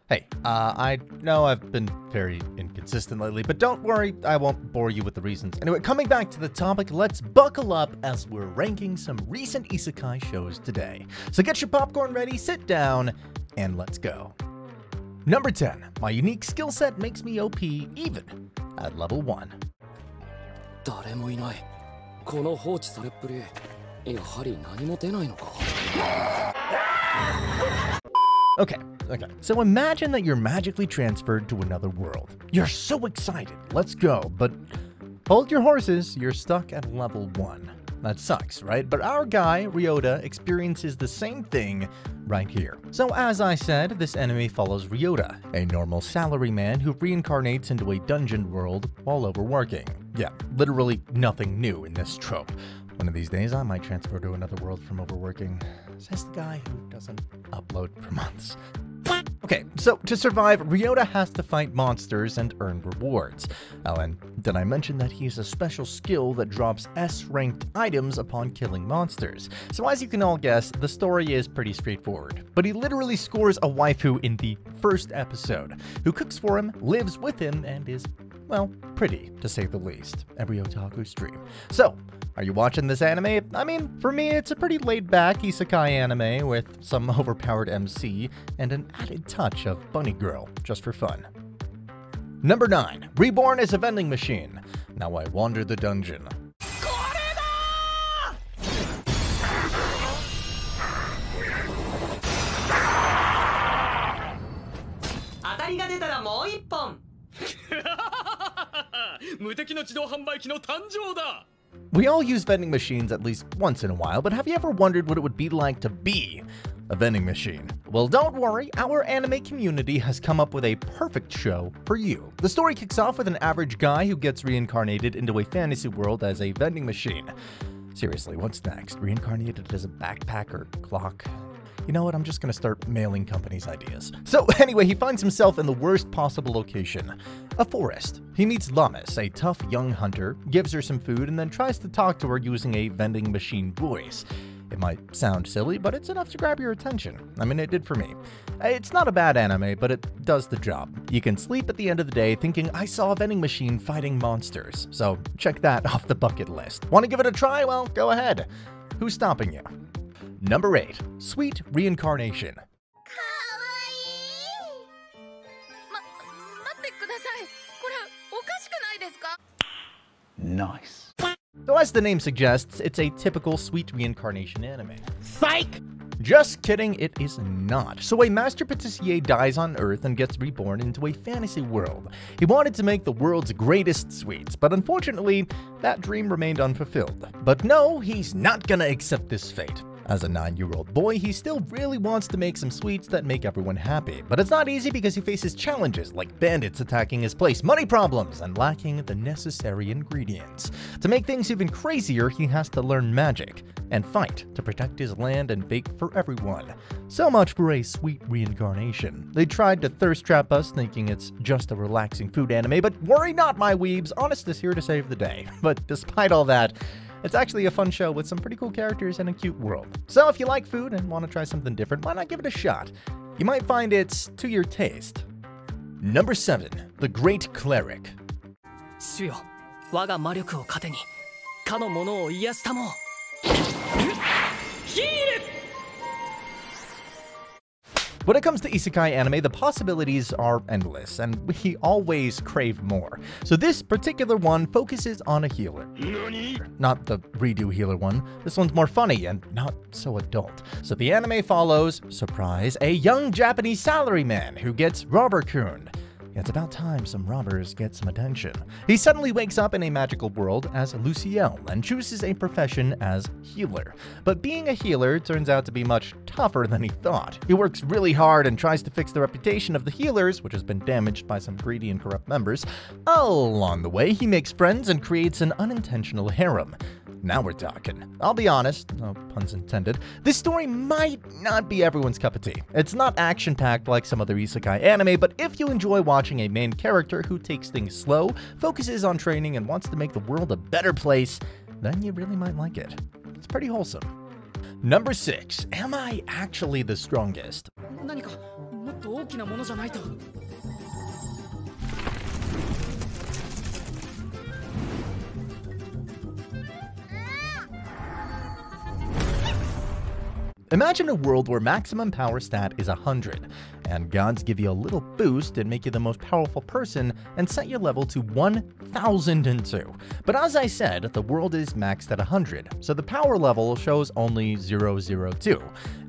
Hey, I know I've been very inconsistent lately, but don't worry, I won't bore you with the reasons. Anyway, coming back to the topic, let's buckle up as we're ranking some recent isekai shows today. So get your popcorn ready, sit down, and let's go. Number 10, my unique skill set makes me OP even at level 1. 誰もいない。この放置されっぷり、やはり何も出ないのか。Okay, so imagine that you're magically transferred to another world. You're so excited, let's go, but hold your horses, you're stuck at level 1. That sucks, right? But our guy, Ryota, experiences the same thing right here. So as I said, this anime follows Ryota, a normal salaryman who reincarnates into a dungeon world while overworking. Yeah, literally nothing new in this trope. One of these days, I might transfer to another world from overworking, says the guy who doesn't upload for months. Okay, so to survive, Ryota has to fight monsters and earn rewards. Oh, and did I mention that he has a special skill that drops S-ranked items upon killing monsters? So as you can all guess, the story is pretty straightforward. But he literally scores a waifu in the first episode, who cooks for him, lives with him, and is, well, pretty, to say the least. Every otaku's dream. So, are you watching this anime? I mean, for me, it's a pretty laid-back isekai anime with some overpowered MC and an added touch of bunny girl, just for fun. Number 9. Reborn as a vending machine. Now I wander the dungeon. We all use vending machines at least once in a while, but have you ever wondered what it would be like to be a vending machine? Well, don't worry, our anime community has come up with a perfect show for you. The story kicks off with an average guy who gets reincarnated into a fantasy world as a vending machine. Seriously, what's next? Reincarnated as a backpacker, clock? You know what, I'm just gonna start mailing companies ideas. So anyway, he finds himself in the worst possible location, a forest. He meets Lamis, a tough young hunter, gives her some food, and then tries to talk to her using a vending machine voice. It might sound silly, but it's enough to grab your attention. I mean, it did for me. It's not a bad anime, but it does the job. You can sleep at the end of the day thinking, I saw a vending machine fighting monsters. So check that off the bucket list. Want to give it a try? Well, go ahead. Who's stopping you? Number 8. Sweet Reincarnation. Nice. So as the name suggests, it's a typical sweet reincarnation anime. Psych! Just kidding, it is not. So a master patissier dies on Earth and gets reborn into a fantasy world. He wanted to make the world's greatest sweets, but unfortunately, that dream remained unfulfilled. But no, he's not gonna accept this fate. As a 9-year-old boy, he still really wants to make some sweets that make everyone happy. But it's not easy because he faces challenges like bandits attacking his place, money problems, and lacking the necessary ingredients. To make things even crazier, he has to learn magic and fight to protect his land and bake for everyone. So much for a sweet reincarnation. They tried to thirst trap us thinking it's just a relaxing food anime, but worry not, my weebs, Honest is here to save the day. But despite all that, it's actually a fun show with some pretty cool characters and a cute world. So if you like food and want to try something different, why not give it a shot? You might find it's to your taste. Number 7. The Great Cleric. 主よ、我が魔力を糧に、かの者を癒したも。ヒール! When it comes to isekai anime, the possibilities are endless, and we always crave more. So this particular one focuses on a healer. Not the redo healer one. This one's more funny and not so adult. So the anime follows, surprise, a young Japanese salaryman who gets robber-cooned. It's about time some robbers get some attention. He suddenly wakes up in a magical world as Luciel and chooses a profession as healer. But being a healer turns out to be much tougher than he thought. He works really hard and tries to fix the reputation of the healers, which has been damaged by some greedy and corrupt members. Along the way, he makes friends and creates an unintentional harem. Now we're talking. I'll be honest, no puns intended, this story might not be everyone's cup of tea. It's not action-packed like some other isekai anime, but if you enjoy watching a main character who takes things slow, focuses on training, and wants to make the world a better place, then you really might like it. It's pretty wholesome. Number 6. Am I actually the strongest? 何かもっと大きなものじゃないと。Imagine a world where maximum power stat is 100, and gods give you a little boost and make you the most powerful person and set your level to 1002. But as I said, the world is maxed at 100, so the power level shows only 002,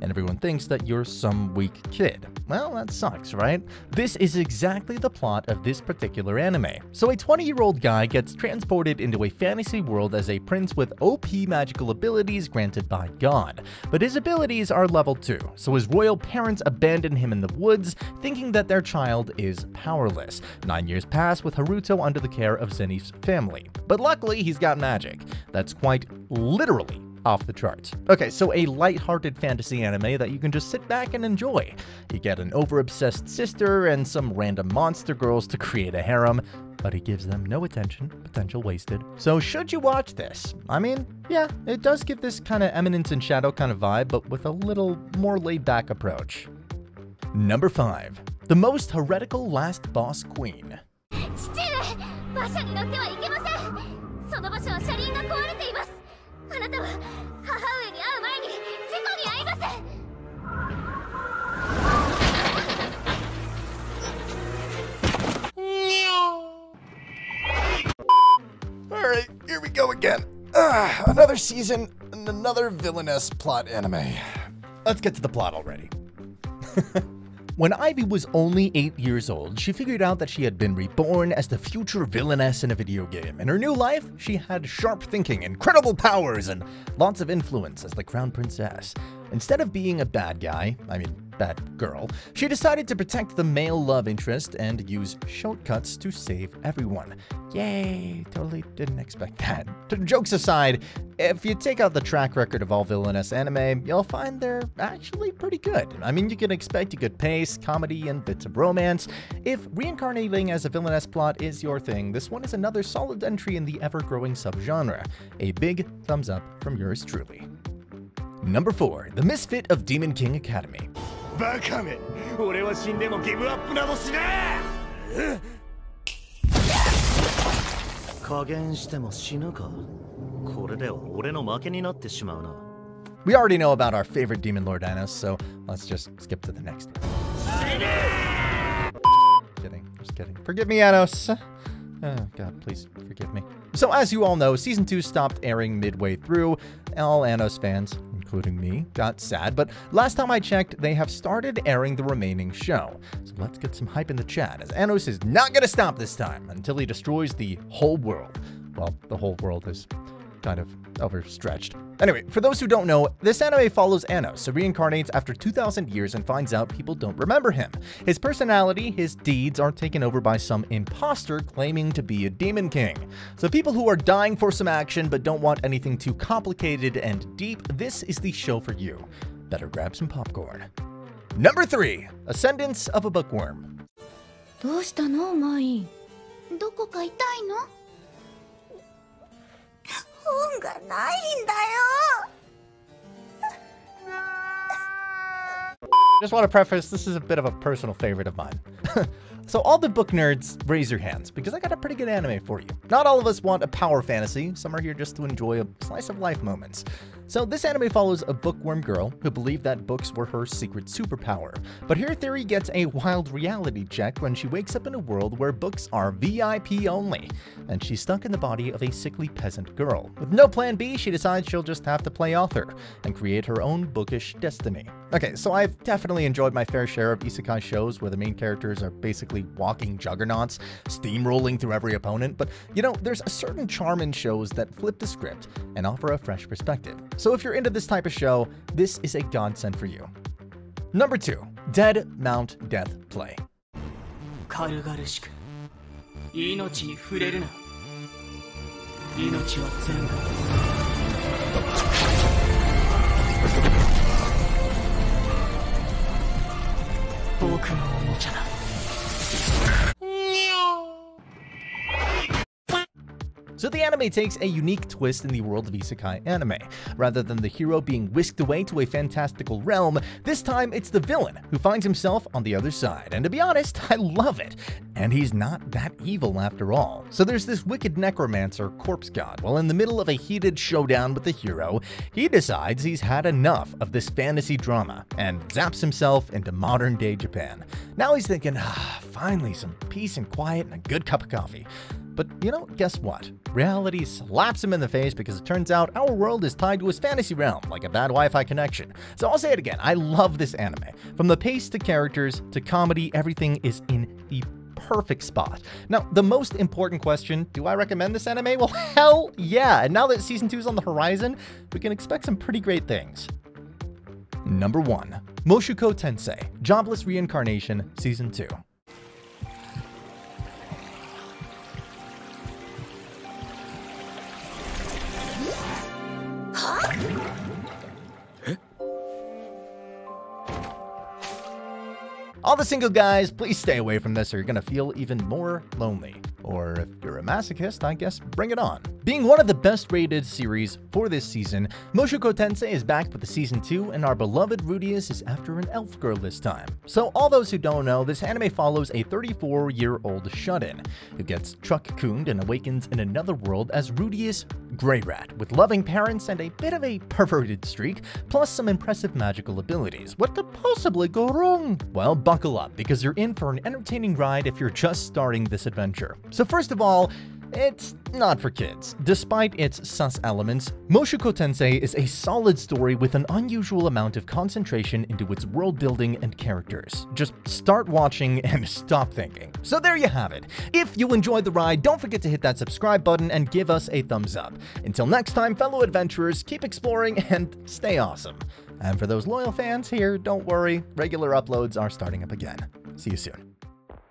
and everyone thinks that you're some weak kid. Well, that sucks, right? This is exactly the plot of this particular anime. So a 20-year-old guy gets transported into a fantasy world as a prince with OP magical abilities granted by God, but his abilities are level 2, so his royal parents abandon him in the woods, thinking that their child is powerless. 9 years pass with Haruto under the care of Zenith's family. But luckily, he's got magic. That's quite literally off the charts. Okay, so a light-hearted fantasy anime that you can just sit back and enjoy. You get an over-obsessed sister and some random monster girls to create a harem, but he gives them no attention, potential wasted. So should you watch this? I mean, yeah, it does give this kind of Eminence in Shadow kind of vibe, but with a little more laid-back approach. Number 5. The most heretical last boss queen. 父上、馬車に乗ってはいけません。その場所は車輪が壊れています。あなたは母上に会う前に事故に遭います。Alright, here we go again. Another season and another villainous plot anime. Let's get to the plot already. When Ivy was only 8 years old, she figured out that she had been reborn as the future villainess in a video game. In her new life, she had sharp thinking, incredible powers, and lots of influence as the crown princess. Instead of being a bad girl, she decided to protect the male love interest and use shortcuts to save everyone. Yay, totally didn't expect that. Jokes aside, if you take out the track record of all villainous anime, you'll find they're actually pretty good. I mean, you can expect a good pace, comedy, and bits of romance. If reincarnating as a villainess plot is your thing, this one is another solid entry in the ever-growing subgenre. A big thumbs up from yours truly. Number 4. The Misfit of Demon King Academy. バカめ、俺は死んでもギブアップなどしねえ。加減しても死ぬか。これでは俺の負けになってしまうな。We already know about our favorite Demon Lord Anos, so let's just skip to the next one. Just kidding. Forgive me, Anos. Oh, God, please forgive me. So as you all know, Season 2 stopped airing midway through. All Anos fans, including me, got sad, but last time I checked, they have started airing the remaining show. So let's get some hype in the chat, as Anos is not going to stop this time until he destroys the whole world. Well, the whole world is kind of overstretched. Anyway, for those who don't know, this anime follows Anos, who reincarnates after 2,000 years and finds out people don't remember him. His personality, his deeds are taken over by some imposter claiming to be a demon king. So people who are dying for some action but don't want anything too complicated and deep, this is the show for you. Better grab some popcorn. Number 3. Ascendance of a Bookworm. どうしたの、マイ？どこか痛いの？本がないんだよ。Just want to preface, this is a bit of a personal favorite of mine. So all the book nerds, raise your hands, because I got a pretty good anime for you. Not all of us want a power fantasy, some are here just to enjoy a slice of life moments. So this anime follows a bookworm girl who believed that books were her secret superpower. But her theory gets a wild reality check when she wakes up in a world where books are VIP only, and she's stuck in the body of a sickly peasant girl. With no plan B, she decides she'll just have to play author and create her own bookish destiny. Okay, so I've definitely enjoyed my fair share of isekai shows where the main characters are basically walking juggernauts, steamrolling through every opponent, but you know, there's a certain charm in shows that flip the script and offer a fresh perspective. So if you're into this type of show, this is a godsend for you. Number 2. Dead Mount Death Play. 軽々しく命に触れるな。命は全部僕のおもちゃだ。So the anime takes a unique twist in the world of isekai anime. Rather than the hero being whisked away to a fantastical realm, this time it's the villain who finds himself on the other side. And to be honest, I love it. And he's not that evil after all. So there's this wicked necromancer, Corpse God. While in the middle of a heated showdown with the hero, he decides he's had enough of this fantasy drama and zaps himself into modern day Japan. Now he's thinking, finally some peace and quiet and a good cup of coffee. But you know, guess what? Reality slaps him in the face because it turns out our world is tied to his fantasy realm, like a bad Wi-Fi connection. So I'll say it again, I love this anime. From the pace to characters to comedy, everything is in the perfect spot. Now, the most important question, do I recommend this anime? Well, hell yeah! And now that season 2 is on the horizon, we can expect some pretty great things. Number 1. Mushoku Tensei, Jobless Reincarnation, Season 2. All the single guys, please stay away from this or you're gonna feel even more lonely. Or if you're a masochist, I guess bring it on. Being one of the best rated series for this season, Mushoku Tensei is back with the season 2 and our beloved Rudeus is after an elf girl this time. So all those who don't know, this anime follows a 34-year-old shut-in who gets truck-cooned and awakens in another world as Rudeus Greyrat, with loving parents and a bit of a perverted streak, plus some impressive magical abilities. What could possibly go wrong? Well, buckle up, because you're in for an entertaining ride if you're just starting this adventure. So first of all, it's not for kids. Despite its sus elements, Mushoku Tensei is a solid story with an unusual amount of concentration into its world building and characters. Just start watching and stop thinking. So there you have it. If you enjoyed the ride, don't forget to hit that subscribe button and give us a thumbs up. Until next time, fellow adventurers, keep exploring and stay awesome. And for those loyal fans here, don't worry, regular uploads are starting up again. See you soon.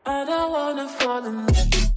I don't wanna fall in love.